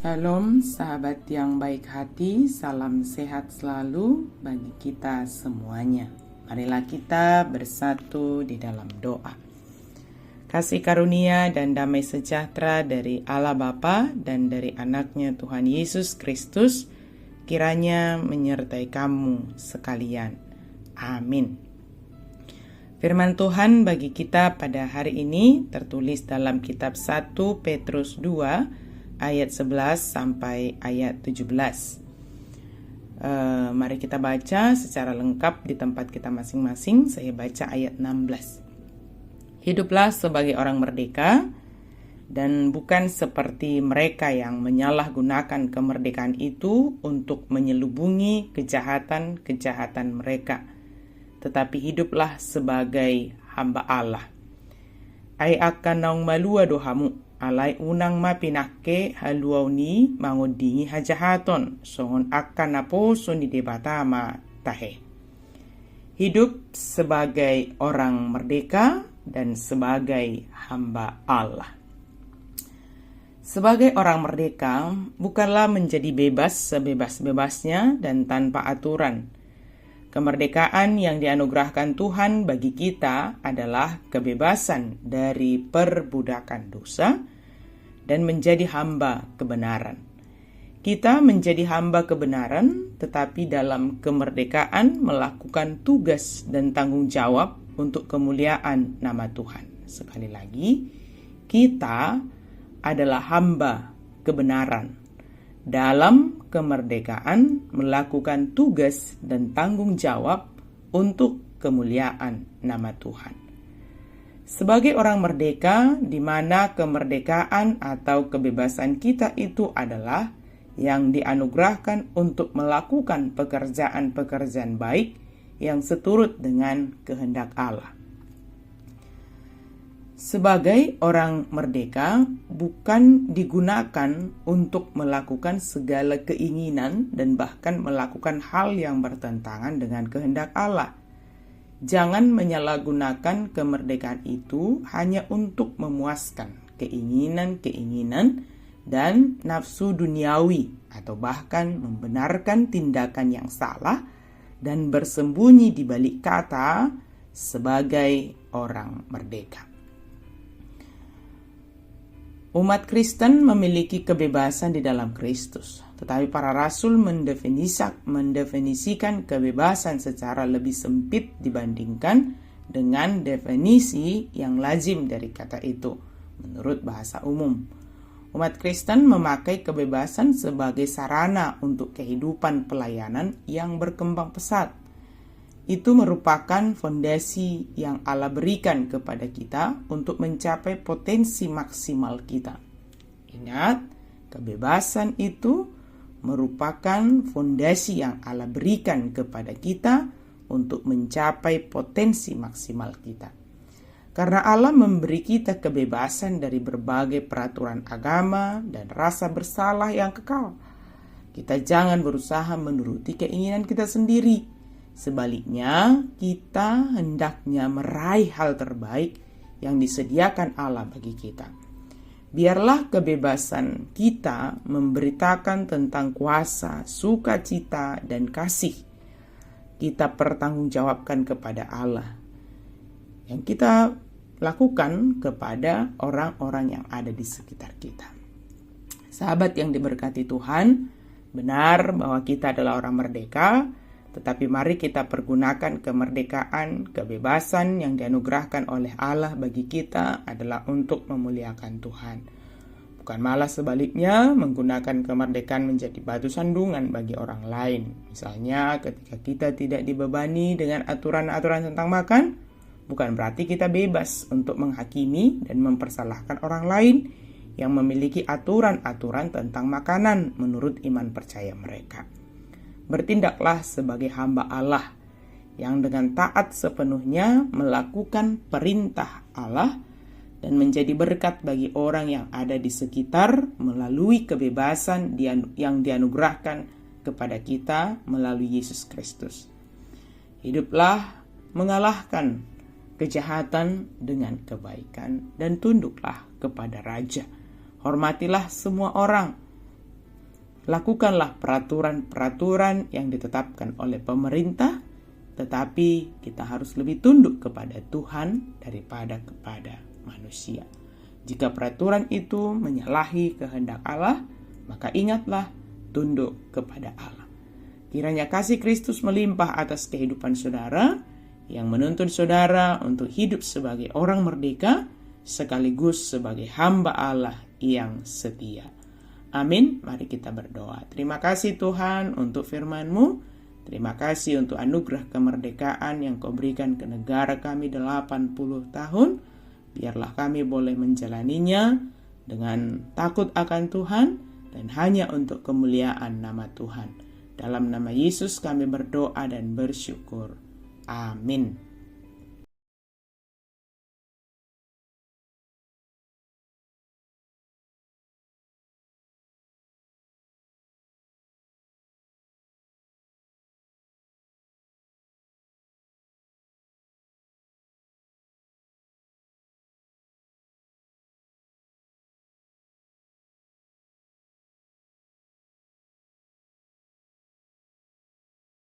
Shalom sahabat yang baik hati, salam sehat selalu bagi kita semuanya. Marilah kita bersatu di dalam doa. Kasih karunia dan damai sejahtera dari Allah Bapa dan dari anaknya Tuhan Yesus Kristus kiranya menyertai kamu sekalian. Amin. Firman Tuhan bagi kita pada hari ini tertulis dalam kitab 1 Petrus 2 ayat 11 sampai ayat 17. Mari kita baca secara lengkap di tempat kita masing-masing. Saya baca ayat 16. Hiduplah sebagai orang merdeka dan bukan seperti mereka yang menyalahgunakan kemerdekaan itu untuk menyelubungi kejahatan-kejahatan mereka. Tetapi hiduplah sebagai hamba Allah. Ai akan naung malua dohamu. Alai unang mapinake haluauni mangodingi hajahaton songon akan naposo ni debatama tahe. Hidup sebagai orang merdeka dan sebagai hamba Allah. Sebagai orang merdeka bukanlah menjadi bebas sebebas-bebasnya dan tanpa aturan. Kemerdekaan yang dianugerahkan Tuhan bagi kita adalah kebebasan dari perbudakan dosa dan menjadi hamba kebenaran. Kita menjadi hamba kebenaran, tetapi dalam kemerdekaan melakukan tugas dan tanggung jawab untuk kemuliaan nama Tuhan. Sekali lagi, kita adalah hamba kebenaran. Dalam kemerdekaan melakukan tugas dan tanggung jawab untuk kemuliaan nama Tuhan. Sebagai orang merdeka, di mana kemerdekaan atau kebebasan kita itu adalah yang dianugerahkan untuk melakukan pekerjaan-pekerjaan baik yang seturut dengan kehendak Allah. Sebagai orang merdeka bukan digunakan untuk melakukan segala keinginan dan bahkan melakukan hal yang bertentangan dengan kehendak Allah. Jangan menyalahgunakan kemerdekaan itu hanya untuk memuaskan keinginan-keinginan dan nafsu duniawi atau bahkan membenarkan tindakan yang salah dan bersembunyi di balik kata sebagai orang merdeka. Umat Kristen memiliki kebebasan di dalam Kristus, tetapi para rasul mendefinisikan kebebasan secara lebih sempit dibandingkan dengan definisi yang lazim dari kata itu, menurut bahasa umum. Umat Kristen memakai kebebasan sebagai sarana untuk kehidupan pelayanan yang berkembang pesat. Itu merupakan fondasi yang Allah berikan kepada kita untuk mencapai potensi maksimal kita. Ingat, kebebasan itu merupakan fondasi yang Allah berikan kepada kita untuk mencapai potensi maksimal kita. Karena Allah memberi kita kebebasan dari berbagai peraturan agama dan rasa bersalah yang kekal. Kita jangan berusaha menuruti keinginan kita sendiri. Sebaliknya, kita hendaknya meraih hal terbaik yang disediakan Allah bagi kita. Biarlah kebebasan kita memberitakan tentang kuasa, sukacita, dan kasih. Kita pertanggungjawabkan kepada Allah yang kita lakukan kepada orang-orang yang ada di sekitar kita. Sahabat yang diberkati Tuhan, benar bahwa kita adalah orang merdeka, tetapi mari kita pergunakan kemerdekaan, kebebasan yang dianugerahkan oleh Allah bagi kita adalah untuk memuliakan Tuhan. Bukan malah sebaliknya menggunakan kemerdekaan menjadi batu sandungan bagi orang lain. Misalnya ketika kita tidak dibebani dengan aturan-aturan tentang makan, bukan berarti kita bebas untuk menghakimi dan mempersalahkan orang lain yang memiliki aturan-aturan tentang makanan menurut iman percaya mereka. Bertindaklah sebagai hamba Allah yang dengan taat sepenuhnya melakukan perintah Allah dan menjadi berkat bagi orang yang ada di sekitar melalui kebebasan yang dianugerahkan kepada kita melalui Yesus Kristus. Hiduplah mengalahkan kejahatan dengan kebaikan dan tunduklah kepada Raja. Hormatilah semua orang, Lakukanlah peraturan-peraturan yang ditetapkan oleh pemerintah, tetapi kita harus lebih tunduk kepada Tuhan daripada kepada manusia. Jika peraturan itu menyalahi kehendak Allah, maka ingatlah, tunduk kepada Allah. Kiranya kasih Kristus melimpah atas kehidupan saudara, yang menuntun saudara untuk hidup sebagai orang merdeka, sekaligus sebagai hamba Allah yang setia. Amin. Mari kita berdoa. Terima kasih Tuhan untuk firman-Mu. Terima kasih untuk anugerah kemerdekaan yang Kau berikan ke negara kami 80 tahun. Biarlah kami boleh menjalaninya dengan takut akan Tuhan dan hanya untuk kemuliaan nama Tuhan. Dalam nama Yesus kami berdoa dan bersyukur. Amin.